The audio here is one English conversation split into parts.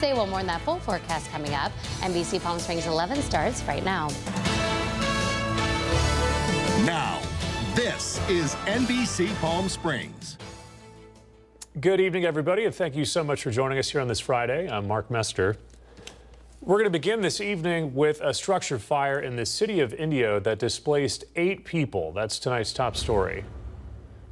Say well, more on that full forecast coming up. NBC Palm Springs 11 starts right now. Now, this is NBC Palm Springs. Good evening, everybody, and thank you so much for joining us here on this Friday. I'm Mark Mester. We're going to begin this evening with a structure fire in the city of Indio that displaced 8 people. That's tonight's top story.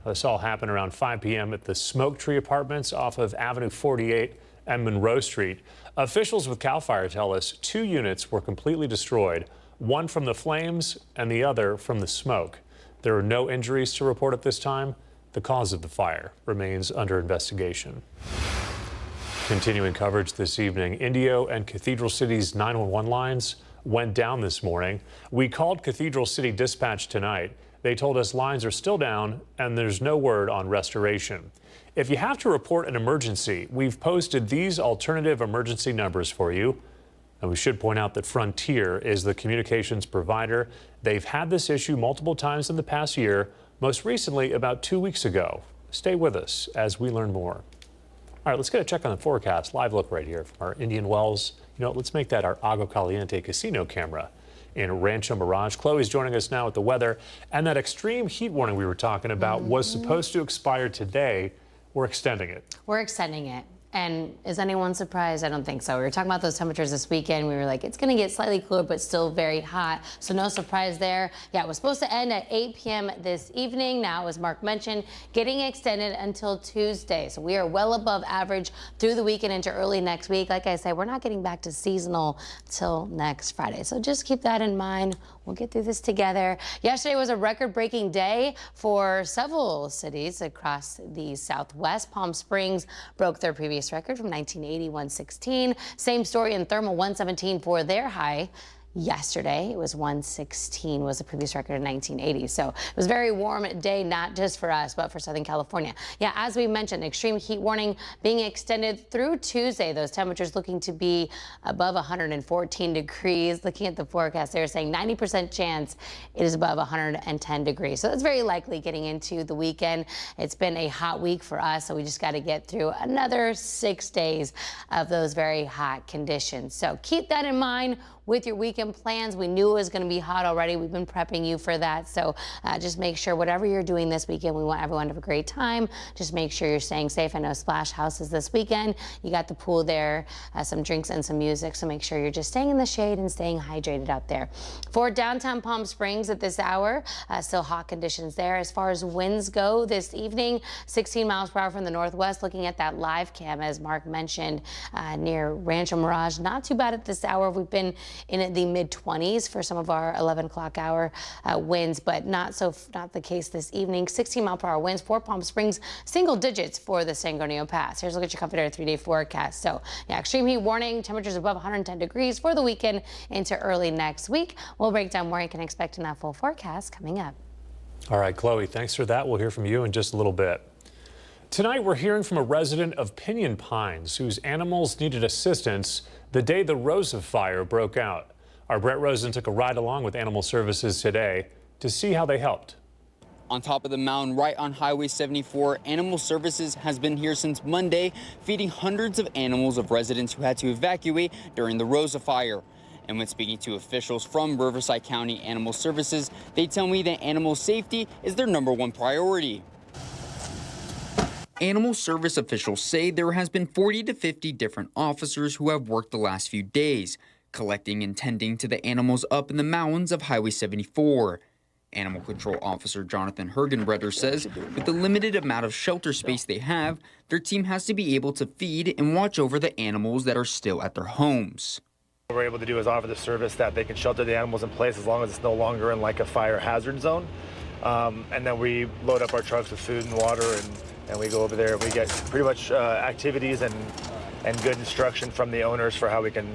This all happened around 5 p.m. at the Smoke Tree Apartments off of Avenue 48 and Monroe Street. Officials with CAL FIRE tell us 2 units were completely destroyed, one from the flames and the other from the smoke. There are no injuries to report at this time. The cause of the fire remains under investigation. Continuing coverage this evening, Indio and Cathedral City's 911 lines went down this morning. We called Cathedral City Dispatch tonight. They told us lines are still down and there's no word on restoration. If you have to report an emergency, we've posted these alternative emergency numbers for you. And we should point out that Frontier is the communications provider. They've had this issue multiple times in the past year, most recently about 2 weeks ago. Stay with us as we learn more. All right, let's get a check on the forecast. Live look right here from our Indian Wells. You know, let's make that our Agua Caliente casino camera in Rancho Mirage. Chloe's joining us now with the weather. And that extreme heat warning we were talking about was supposed to expire today. We're extending it. We're extending it. And is anyone surprised? I don't think so. We were talking about those temperatures this weekend. We were like, it's going to get slightly cooler, but still very hot. So no surprise there. Yeah, it was supposed to end at 8 p.m. this evening. Now, as Mark mentioned, getting extended until Tuesday. So we are well above average through the weekend into early next week. Like I said, we're not getting back to seasonal till next Friday. So just keep that in mind. We'll get through this together. Yesterday was a record-breaking day for several cities across the Southwest. Palm Springs broke their previous record from 1980, 116. Same story in Thermal, 117 for their high. Yesterday, it was 116, was the previous record in 1980. So it was a very warm day, not just for us, but for Southern California. Yeah, as we mentioned, extreme heat warning being extended through Tuesday. Those temperatures looking to be above 114 degrees. Looking at the forecast, they're saying 90% chance it is above 110 degrees. So it's very likely getting into the weekend. It's been a hot week for us, so we just got to get through another 6 days of those very hot conditions. So keep that in mind with your weekend plans. We knew it was going to be hot already. We've been prepping you for that. So just make sure whatever you're doing this weekend, we want everyone to have a great time. Just make sure you're staying safe. I know Splash House is this weekend. You got the pool there, some drinks and some music. So make sure you're just staying in the shade and staying hydrated out there. For downtown Palm Springs at this hour, still hot conditions there. As far as winds go this evening, 16 miles per hour from the northwest. Looking at that live cam, as Mark mentioned, near Rancho Mirage. Not too bad at this hour. We've been in the mid-20s for some of our 11 o'clock hour winds, but not the case this evening. 16 mile per hour winds for Palm Springs, single digits for the San Antonio Pass. Here's a look at your Comfort Air 3-day forecast. So yeah, extreme heat warning, temperatures above 110 degrees for the weekend into early next week. We'll break down more you can expect in that full forecast coming up. All right, Chloe, thanks for that. We'll hear from you in just a little bit. Tonight, we're hearing from a resident of Pinyon Pines whose animals needed assistance the day the Rosa Fire broke out. Our Brett Rosen took a ride along with Animal Services today to see how they helped. On top of the mountain right on Highway 74, Animal Services has been here since Monday, feeding hundreds of animals of residents who had to evacuate during the Rosa Fire. And when speaking to officials from Riverside County Animal Services, they tell me that animal safety is their #1 priority. Animal Service officials say there has been 40 to 50 different officers who have worked the last few days, collecting and tending to the animals up in the mountains of Highway 74. Animal Control Officer Jonathan Hergenbreder says with the limited amount of shelter space they have, their team has to be able to feed and watch over the animals that are still at their homes. What we're able to do is offer the service that they can shelter the animals in place as long as it's no longer in like a fire hazard zone. And then we load up our trucks with food and water, and we go over there and we get pretty much activities and good instruction from the owners for how we can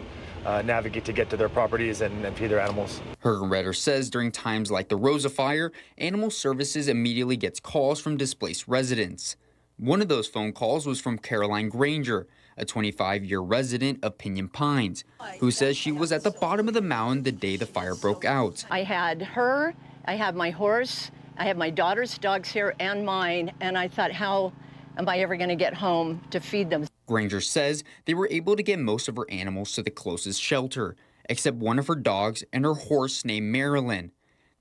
navigate to get to their properties and feed their animals. Hergenbreder says during times like the Rosa Fire, Animal Services immediately gets calls from displaced residents. One of those phone calls was from Caroline Granger, a 25-year resident of Pinyon Pines, who says she was at the bottom of the mountain the day the fire broke out. I had her, I had my horse, I have my daughter's dogs here and mine, and I thought, how am I ever going to get home to feed them? Granger says they were able to get most of her animals to the closest shelter, except one of her dogs and her horse named Marilyn.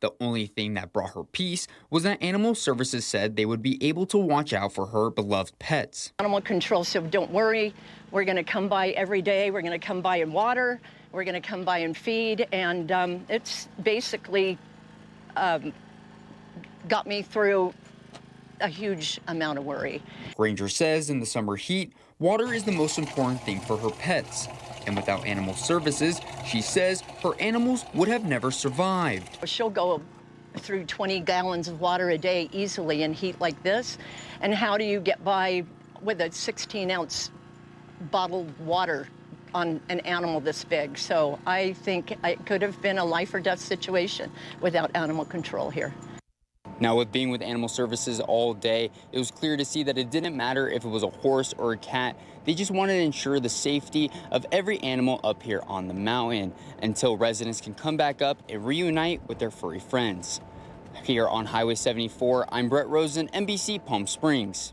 The only thing that brought her peace was that Animal Services said they would be able to watch out for her beloved pets. Animal control said, don't worry, we're going to come by every day. We're going to come by and water. We're going to come by and feed. And it's basically got me through a huge amount of worry. Granger says in the summer heat, water is the most important thing for her pets. And without Animal Services, she says her animals would have never survived. She'll go through 20 gallons of water a day easily in heat like this. And how do you get by with a 16-ounce bottled water on an animal this big? So I think it could have been a life or death situation without animal control here. Now, with being with Animal Services all day, it was clear to see that it didn't matter if it was a horse or a cat. They just wanted to ensure the safety of every animal up here on the mountain until residents can come back up and reunite with their furry friends. Here on Highway 74, I'm Brett Rosen, NBC Palm Springs.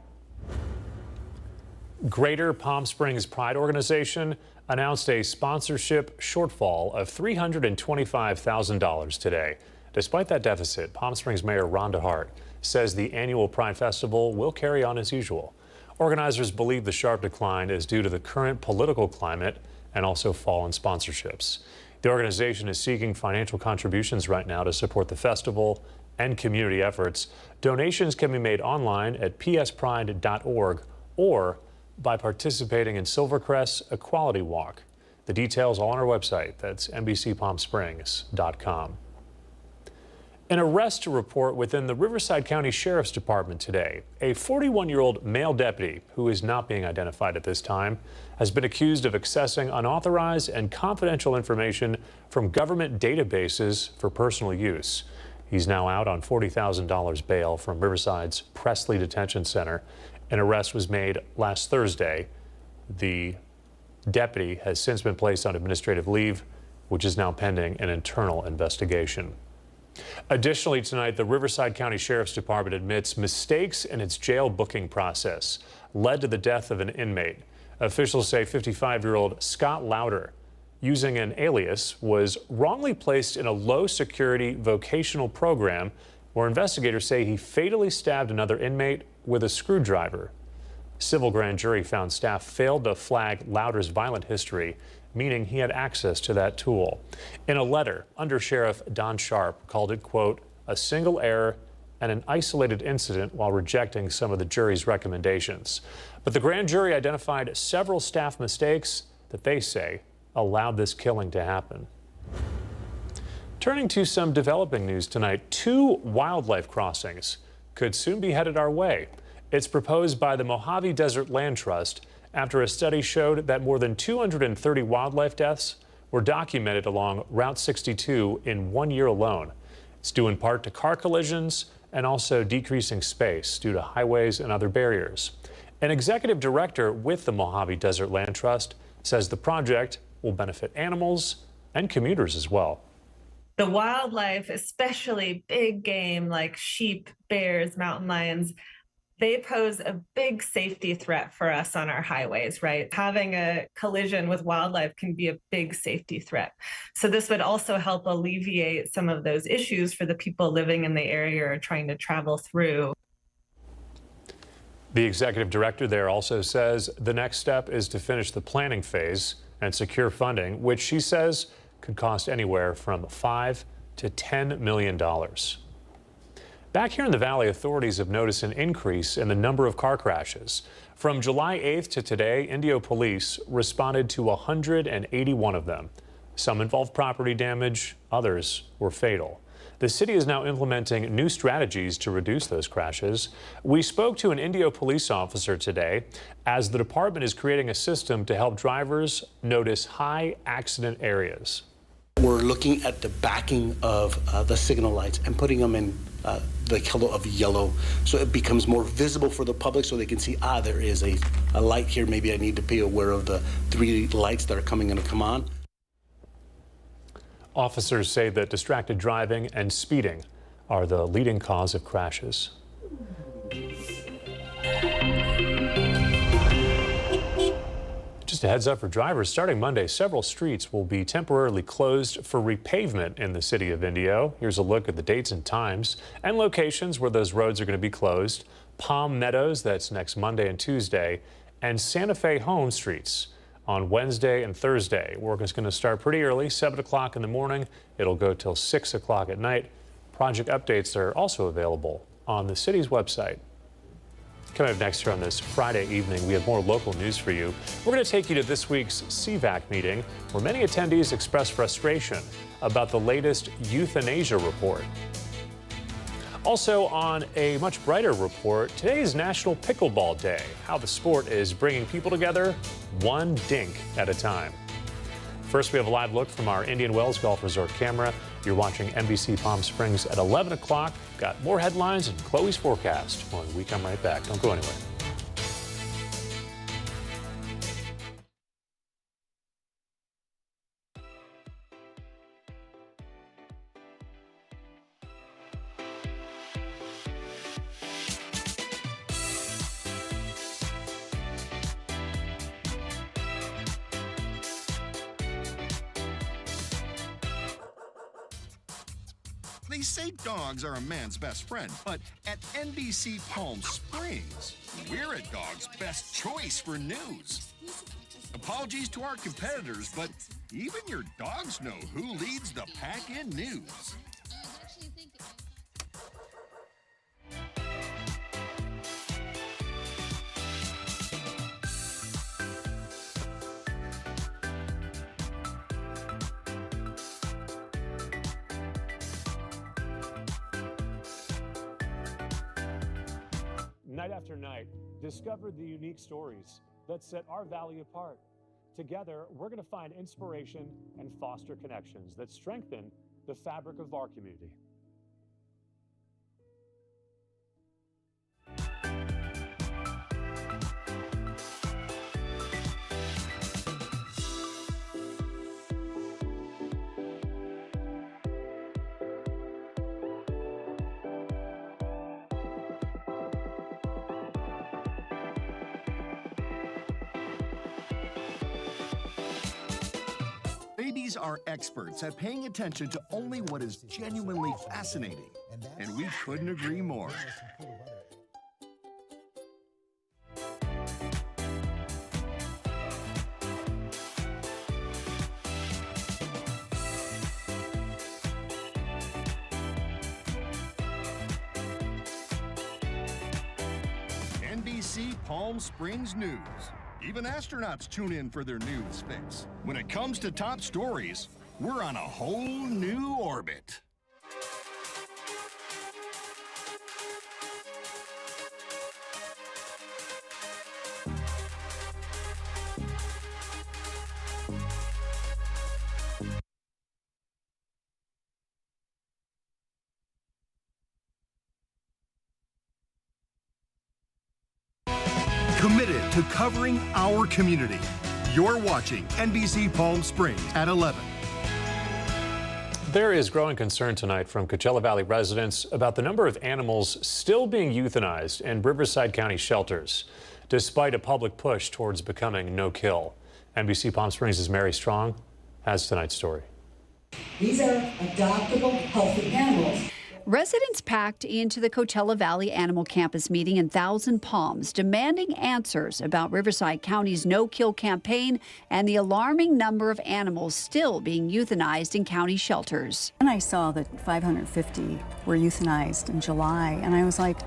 Greater Palm Springs Pride Organization announced a sponsorship shortfall of $325,000 today. Despite that deficit, Palm Springs Mayor Rhonda Hart says the annual Pride Festival will carry on as usual. Organizers believe the sharp decline is due to the current political climate and also fall in sponsorships. The organization is seeking financial contributions right now to support the festival and community efforts. Donations can be made online at pspride.org or by participating in Silvercrest's Equality Walk. The details all on our website. That's NBCPalmSprings.com. An arrest report within the Riverside County Sheriff's Department today. A 41-year-old male deputy, who is not being identified at this time, has been accused of accessing unauthorized and confidential information from government databases for personal use. He's now out on $40,000 bail from Riverside's Presley Detention Center. An arrest was made last Thursday. The deputy has since been placed on administrative leave, which is now pending an internal investigation. Additionally, tonight, the Riverside County Sheriff's Department admits mistakes in its jail booking process led to the death of an inmate. Officials say 55-year-old Scott Lauder, using an alias, was wrongly placed in a low-security vocational program where investigators say he fatally stabbed another inmate with a screwdriver. Civil grand jury found staff failed to flag Lauder's violent history, meaning he had access to that tool. In a letter, Under Sheriff Don Sharp called it, quote, a single error and an isolated incident while rejecting some of the jury's recommendations. But the grand jury identified several staff mistakes that they say allowed this killing to happen. Turning to some developing news tonight, 2 wildlife crossings could soon be headed our way. It's proposed by the Mojave Desert Land Trust after a study showed that more than 230 wildlife deaths were documented along Route 62 in 1 year alone. It's due in part to car collisions and also decreasing space due to highways and other barriers. An executive director with the Mojave Desert Land Trust says the project will benefit animals and commuters as well. The wildlife, especially big game like sheep, bears, mountain lions, they pose a big safety threat for us on our highways, right? Having a collision with wildlife can be a big safety threat. So this would also help alleviate some of those issues for the people living in the area or trying to travel through. The executive director there also says the next step is to finish the planning phase and secure funding, which she says could cost anywhere from $5 to $10 million. Back here in the valley, authorities have noticed an increase in the number of car crashes. From July 8th to today, Indio police responded to 181 of them. Some involved property damage, others were fatal. The city is now implementing new strategies to reduce those crashes. We spoke to an Indio police officer today as the department is creating a system to help drivers notice high accident areas. We're looking at the backing of the signal lights and putting them in the color of yellow, so it becomes more visible for the public so they can see, there is a light here. Maybe I need to be aware of the 3 lights that are going to come on. Officers say that distracted driving and speeding are the leading cause of crashes. Just a heads up for drivers, starting Monday, several streets will be temporarily closed for repavement in the city of Indio. Here's a look at the dates and times and locations where those roads are going to be closed. Palm Meadows, that's next Monday and Tuesday, and Santa Fe home streets on Wednesday and Thursday. Work is going to start pretty early, 7 o'clock in the morning. It'll go till 6 o'clock at night. Project updates are also available on the city's website. Coming up next here on this Friday evening, we have more local news for you. We're going to take you to this week's CVAC meeting, where many attendees expressed frustration about the latest euthanasia report. Also, on a much brighter report, today is National Pickleball Day, how the sport is bringing people together one dink at a time. First, we have a live look from our Indian Wells Golf Resort camera. You're watching NBC Palm Springs at 11 o'clock. Got more headlines and Chloe's forecast when we come right back. Don't go anywhere. They say dogs are a man's best friend, but at NBC Palm Springs, we're a dog's best choice for news. Apologies to our competitors, but even your dogs know who leads the pack in news. Night after night, discover the unique stories that set our valley apart. Together, we're going to find inspiration and foster connections that strengthen the fabric of our community. Babies are experts at paying attention to only what is genuinely fascinating, and we couldn't agree more. NBC Palm Springs News. Even astronauts tune in for their news fix. When it comes to top stories, we're on a whole new orbit. Committed to covering our community. You're watching NBC Palm Springs at 11. There is growing concern tonight from Coachella Valley residents about the number of animals still being euthanized in Riverside County shelters, despite a public push towards becoming no-kill. NBC Palm Springs' Mary Strong has tonight's story. These are adoptable, healthy animals. Residents packed into the Coachella Valley Animal Campus meeting in Thousand Palms, demanding answers about Riverside County's no-kill campaign and the alarming number of animals still being euthanized in county shelters. And I saw that 550 were euthanized in July, and I was like,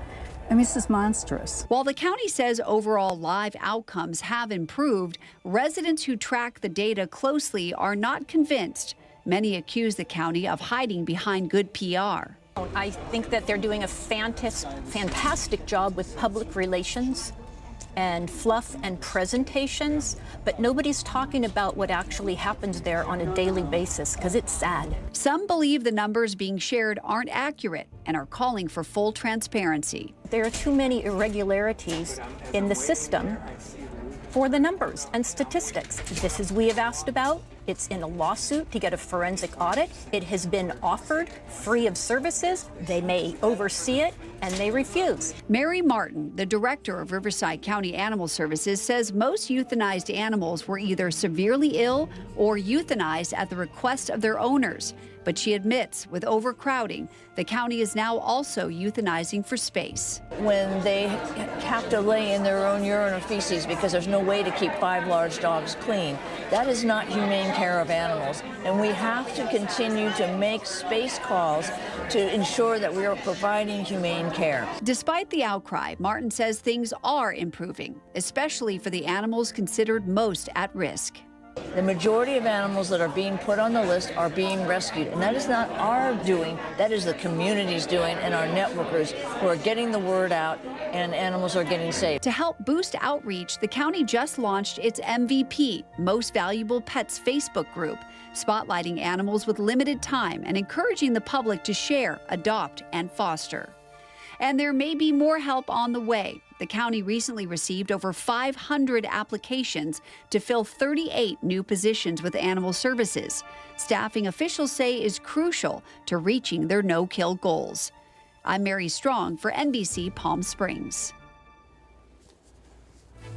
I mean, this is monstrous. While the county says overall live outcomes have improved, residents who track the data closely are not convinced. Many accuse the county of hiding behind good PR. I think that they're doing a fantastic job with public relations and fluff and presentations, but nobody's talking about what actually happens there on a daily basis, because it's sad. Some believe the numbers being shared aren't accurate and are calling for full transparency. There are too many irregularities in the system for the numbers and statistics. This is we have asked about. It's in a lawsuit to get a forensic audit. It has been offered free of services. They may oversee it, and they refuse. Mary Martin, the director of Riverside County Animal Services, says most euthanized animals were either severely ill or euthanized at the request of their owners. But she admits, with overcrowding, the county is now also euthanizing for space. When they have to lay in their own urine or feces because there's no way to keep 5 large dogs clean, that is not humane care of animals. And we have to continue to make space calls to ensure that we are providing humane care. Despite the outcry, Martin says things are improving, especially for the animals considered most at risk. The majority of animals that are being put on the list are being rescued, and that is not our doing, that is the community's doing and our networkers who are getting the word out, and animals are getting saved. To help boost outreach, the county just launched its MVP, Most Valuable Pets Facebook group, spotlighting animals with limited time and encouraging the public to share, adopt, and foster. And there may be more help on the way. The county recently received over 500 applications to fill 38 new positions with animal services. Staffing officials say is crucial to reaching their no-kill goals. I'm Mary Strong for NBC Palm Springs.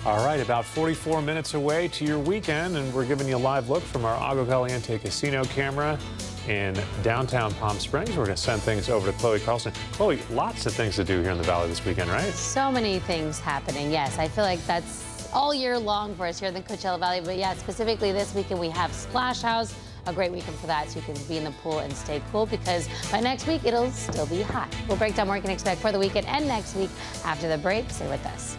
All right, about 44 minutes away to your weekend, and we're giving you a live look from our Agua Caliente casino camera in downtown Palm Springs. We're going to send things over to Chloe Carlson. Chloe, lots of things to do here in the Valley this weekend, right? So many things happening. Yes, I feel like that's all year long for us here in the Coachella Valley. But yeah, specifically this weekend we have Splash House, a great weekend for that, so you can be in the pool and stay cool because by next week it'll still be hot. We'll break down what you can expect for the weekend and next week after the break. Stay with us.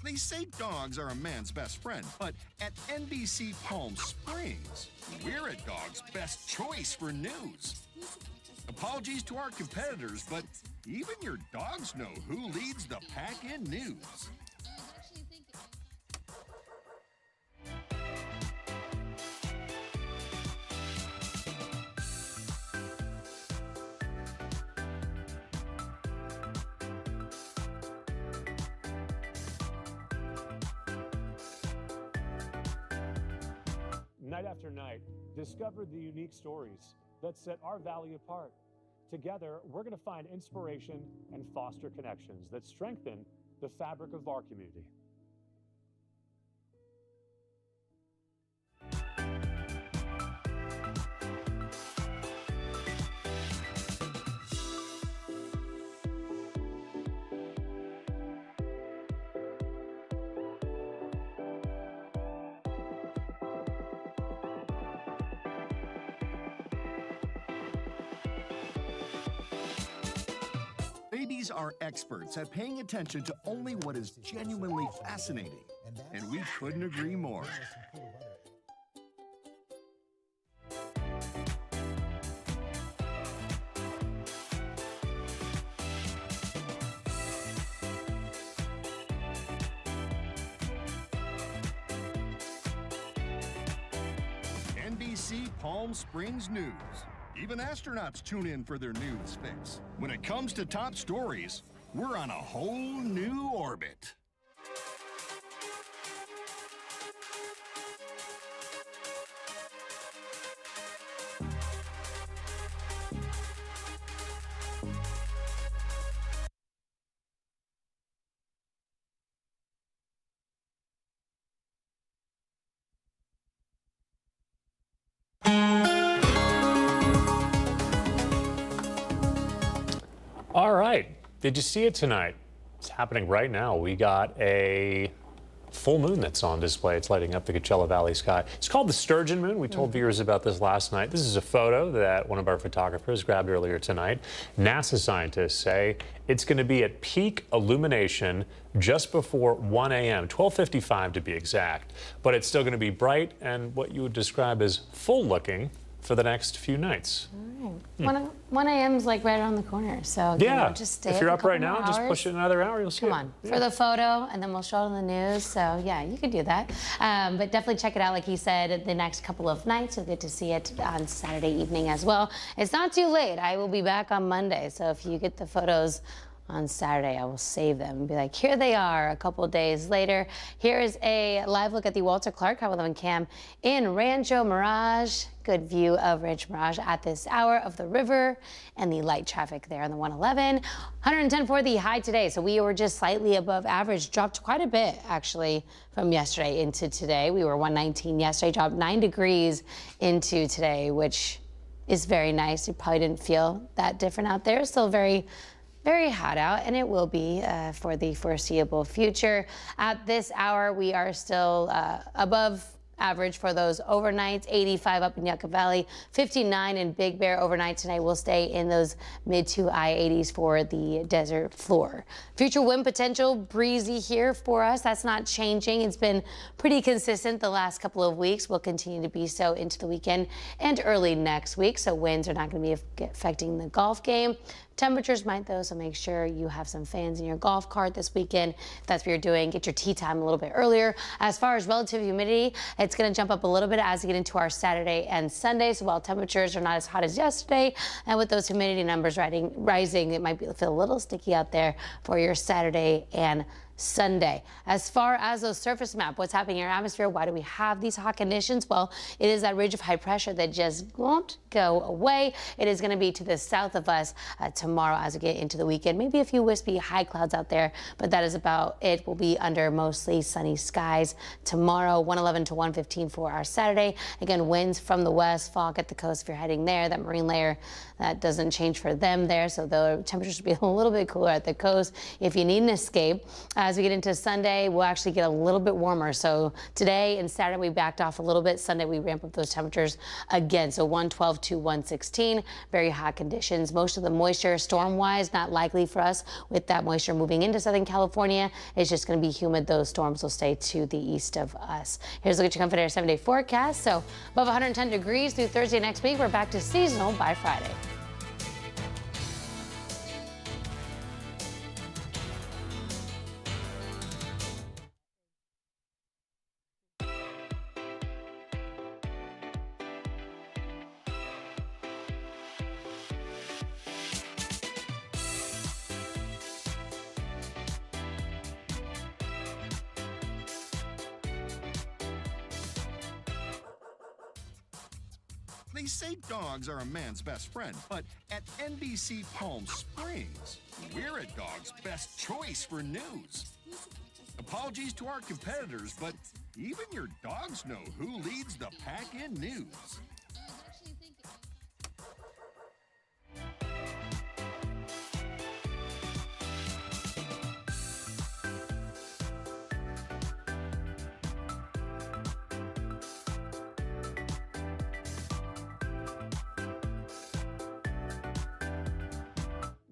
They say dogs are a man's best friend, but at NBC Palm Springs, we're a dog's best choice for news. Apologies to our competitors, but even your dogs know who leads the pack in news. Night after night, discover the unique stories that set our valley apart. Together, we're going to find inspiration and foster connections that strengthen the fabric of our community. Babies are experts at paying attention to only what is genuinely fascinating, and we couldn't agree more. NBC Palm Springs News. Even astronauts tune in for their news fix. When it comes to top stories, we're on a whole new orbit. All right, did you see it tonight? It's happening right now. We got a full moon that's on display. It's lighting up the Coachella Valley sky. It's called the Sturgeon Moon. We told viewers about this last night. This is a photo that one of our photographers grabbed earlier tonight. NASA scientists say it's going to be at peak illumination just before 1 a.m., 12:55 to be exact. But it's still going to be bright and what you would describe as full looking for the next few nights. All right. 1 a.m. is like right around the corner, so Yeah, just stay if up you're a up right couple now, more just hours. push it another hour, you'll see Come it. on, Yeah. for the photo, and then we'll show it on the news. So yeah, you can do that. But definitely check it out. Like he said, the next couple of nights, you'll get to see it on Saturday evening as well. It's not too late. I will be back on Monday, so if you get the photos on Saturday, I will save them and be like, here they are a couple days later. Here is a live look at the Walter Clark Highway 11 cam in Rancho Mirage. Good view of Rancho Mirage at this hour of the river and the light traffic there on the 111. 110 for the high today, so we were just slightly above average. Dropped quite a bit, actually, from yesterday into today. We were 119 yesterday, dropped 9 degrees into today, which is very nice. You probably didn't feel that different out there. Still very hot out, and it will be for the foreseeable future. At this hour, we are still above average for those overnights. 85 up in Yucca Valley, 59 in Big Bear overnight tonight. We'll stay in those mid to high 80s for the desert floor. Future wind potential, breezy here for us. That's not changing. It's been pretty consistent the last couple of weeks. Will continue to be so into the weekend and early next week. So winds are not going to be affecting the golf game. Temperatures might, though, so make sure you have some fans in your golf cart this weekend. If that's what you're doing, get your tee time a little bit earlier. As far as relative humidity, it's going to jump up a little bit as we get into our Saturday and Sunday. So while temperatures are not as hot as yesterday, and with those humidity numbers rising, it might feel a little sticky out there for your Saturday and Sunday. As far as those surface map, what's happening in our atmosphere, why do we have these hot conditions? Well, it is that ridge of high pressure that just won't go away. It is going to be to the south of us tomorrow as we get into the weekend. Maybe a few wispy high clouds out there, but that is about it. We'll be under mostly sunny skies tomorrow, 111 to 115 for our Saturday. Again, winds from the west, fog at the coast if you're heading there. That marine layer, that doesn't change for them there, so the temperatures will be a little bit cooler at the coast if you need an escape. As we get into Sunday, we'll actually get a little bit warmer. So today and Saturday, we backed off a little bit. Sunday, we ramp up those temperatures again. So 112 to 116, very hot conditions. Most of the moisture, storm-wise, not likely for us with that moisture moving into Southern California. It's just going to be humid. Those storms will stay to the east of us. Here's a look at your comfort 7-day forecast. So above 110 degrees through Thursday next week. We're back to seasonal by Friday. They say dogs are a man's best friend, but at NBC Palm Springs, we're a dog's best choice for news. Apologies to our competitors, but even your dogs know who leads the pack in news.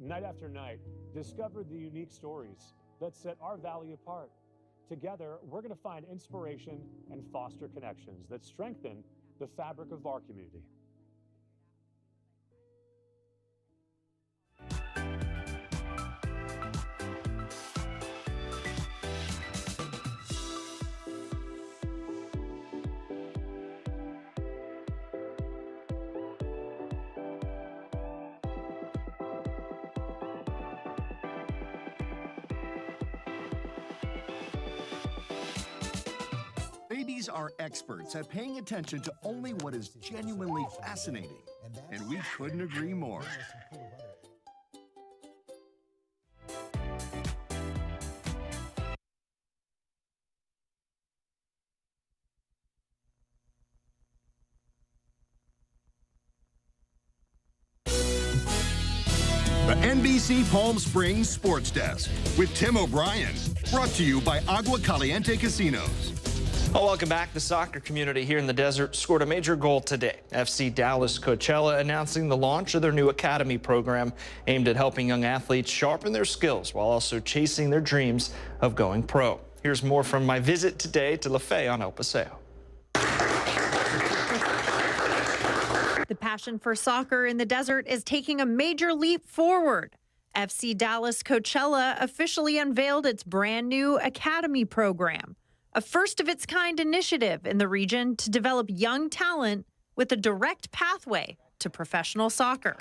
Night after night, discover the unique stories that set our valley apart. Together, we're going to find inspiration and foster connections that strengthen the fabric of our community. Babies are experts at paying attention to only what is genuinely fascinating, and we couldn't agree more. The NBC Palm Springs Sports Desk with Tim O'Brien. Brought to you by Agua Caliente Casinos. Well, welcome back. The soccer community here in the desert scored a major goal today. FC Dallas Coachella announcing the launch of their new academy program aimed at helping young athletes sharpen their skills while also chasing their dreams of going pro. Here's more from my visit today to La Fe on El Paseo. The passion for soccer in the desert is taking a major leap forward. FC Dallas Coachella officially unveiled its brand new academy program, a first-of-its-kind initiative in the region to develop young talent with a direct pathway to professional soccer.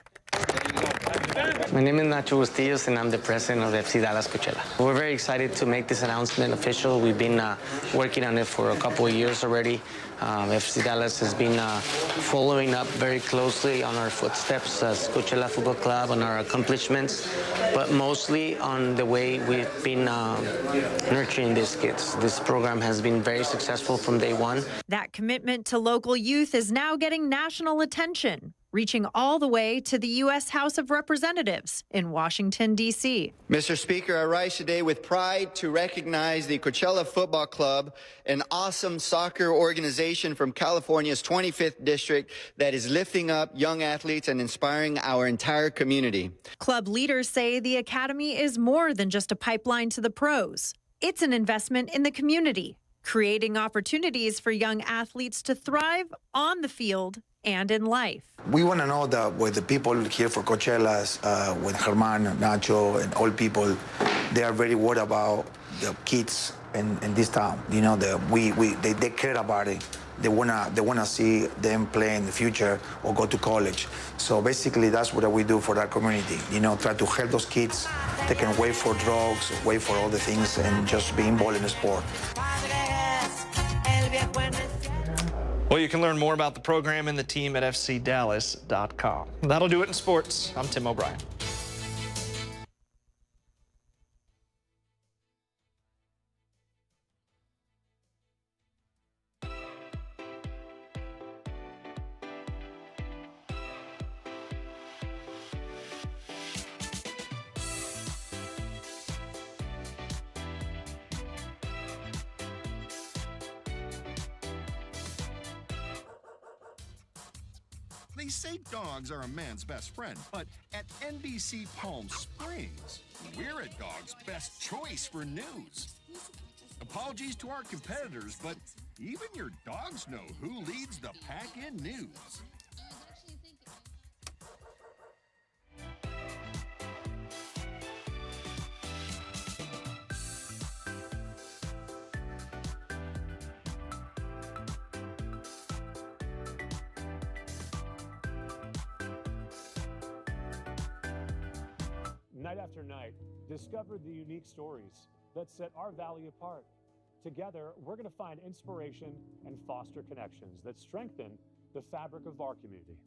My name is Nacho Bustillos, and I'm the president of FC Dallas Coachella. We're very excited to make this announcement official. We've been working on it for a couple of years already. FC Dallas has been following up very closely on our footsteps as Coachella Football Club, on our accomplishments, but mostly on the way we've been nurturing these kids. This program has been very successful from day one. That commitment to local youth is now getting national attention, reaching all the way to the U.S. House of Representatives in Washington, D.C. Mr. Speaker, I rise today with pride to recognize the Coachella Football Club, an awesome soccer organization from California's 25th district that is lifting up young athletes and inspiring our entire community. Club leaders say the academy is more than just a pipeline to the pros. It's an investment in the community, creating opportunities for young athletes to thrive on the field and in life. We want to know that with the people here for Coachella's, with Germán, Nacho, and all people, they are very worried about the kids in this town. You know, they care about it. They wanna see them play in the future or go to college. So basically, that's what we do for that community. You know, try to help those kids. They can wait for drugs, wait for all the things, and just be involved in the sport. Well, you can learn more about the program and the team at fcdallas.com. That'll do it in sports. I'm Tim O'Brien. They say dogs are a man's best friend, but at NBC Palm Springs, we're a dog's best choice for news. Apologies to our competitors, but even your dogs know who leads the pack in news. Night after night, discover the unique stories that set our valley apart. Together, we're going to find inspiration and foster connections that strengthen the fabric of our community.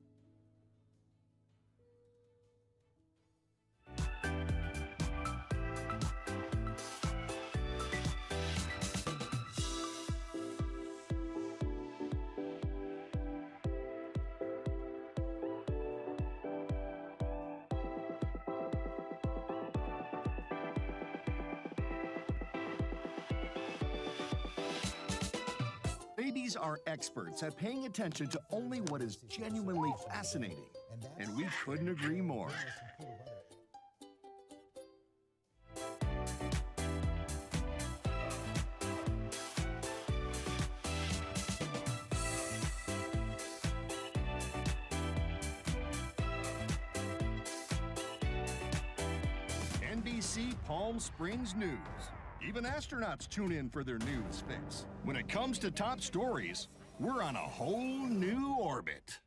Babies are experts at paying attention to only what is genuinely fascinating, and we couldn't agree more. NBC Palm Springs News. Even astronauts tune in for their news fix. When it comes to top stories, we're on a whole new orbit.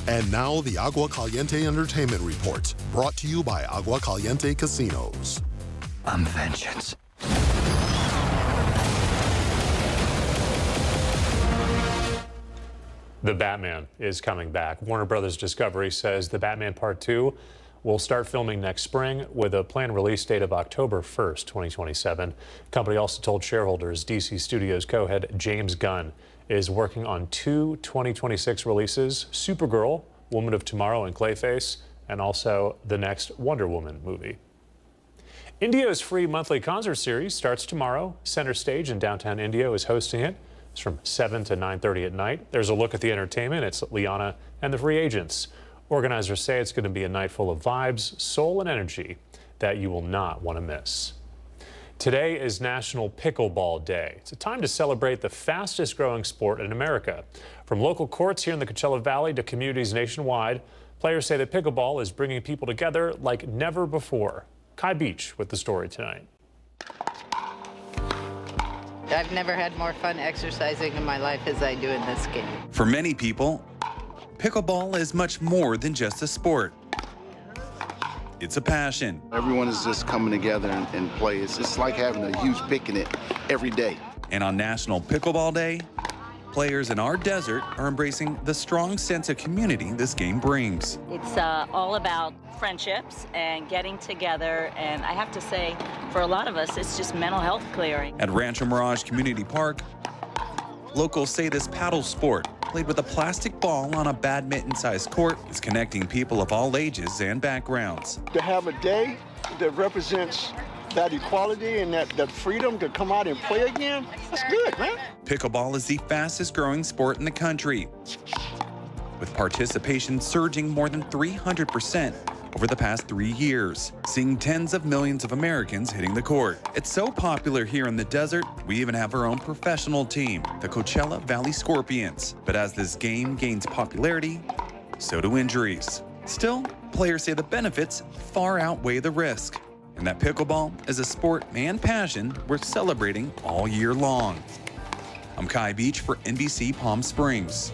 And now the Agua Caliente Entertainment Report, brought to you by Agua Caliente Casinos. I'm vengeance. The Batman is coming back. Warner Brothers Discovery says The Batman Part 2 will start filming next spring with a planned release date of October 1st, 2027. The company also told shareholders DC Studios co-head James Gunn is working on two 2026 releases, Supergirl, Woman of Tomorrow, and Clayface, and also the next Wonder Woman movie. Indio's free monthly concert series starts tomorrow. Center Stage in downtown Indio is hosting it. It's from 7 to 9:30 at night. There's a look at the entertainment. It's Liana and the Free Agents. Organizers say it's going to be a night full of vibes, soul, and energy that you will not want to miss. Today is National Pickleball Day. It's a time to celebrate the fastest growing sport in America. From local courts here in the Coachella Valley to communities nationwide, players say that pickleball is bringing people together like never before. Kai Beach with the story tonight. I've never had more fun exercising in my life as I do in this game. For many people, pickleball is much more than just a sport. It's a passion. Everyone is just coming together and play. It's like having a huge picnic every day. And on National Pickleball Day, players in our desert are embracing the strong sense of community this game brings. It's all about friendships and getting together, and I have to say, for a lot of us, it's just mental health clearing. At Rancho Mirage Community Park, locals say this paddle sport, played with a plastic ball on a badminton-sized court, is connecting people of all ages and backgrounds. To have a day that represents that equality and that freedom to come out and play again, that's good, man. Pickleball is the fastest growing sport in the country, with participation surging more than 300% over the past 3 years, seeing tens of millions of Americans hitting the court. It's so popular here in the desert, we even have our own professional team, the Coachella Valley Scorpions. But as this game gains popularity, so do injuries. Still, players say the benefits far outweigh the risk, and that pickleball is a sport and passion worth celebrating all year long. I'm Kai Beach for NBC Palm Springs.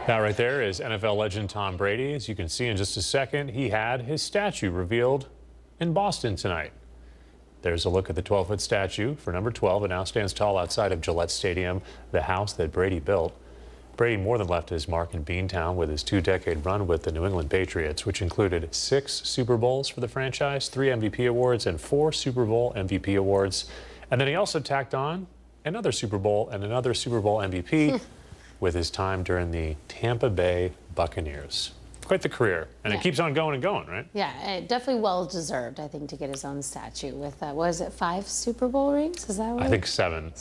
That right there is NFL legend Tom Brady. As you can see in just a second, he had his statue revealed in Boston tonight. There's a look at the 12-foot statue for number 12. It now stands tall outside of Gillette Stadium, the house that Brady built. Brady more than left his mark in Beantown with his 2-decade run with the New England Patriots, which included 6 Super Bowls for the franchise, 3 MVP awards, and 4 Super Bowl MVP awards. And then he also tacked on another Super Bowl and another Super Bowl MVP with his time during the Tampa Bay Buccaneers. Quite the career, and it keeps on going and going, right? Yeah, definitely well-deserved, I think, to get his own statue with, what is it, 5 Super Bowl rings? Is that what? I think 7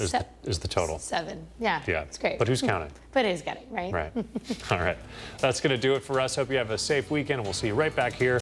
is the total. 7, yeah, it's great. But who's counting? But who's counting, right? Right. All right. That's going to do it for us. Hope you have a safe weekend, and we'll see you right back here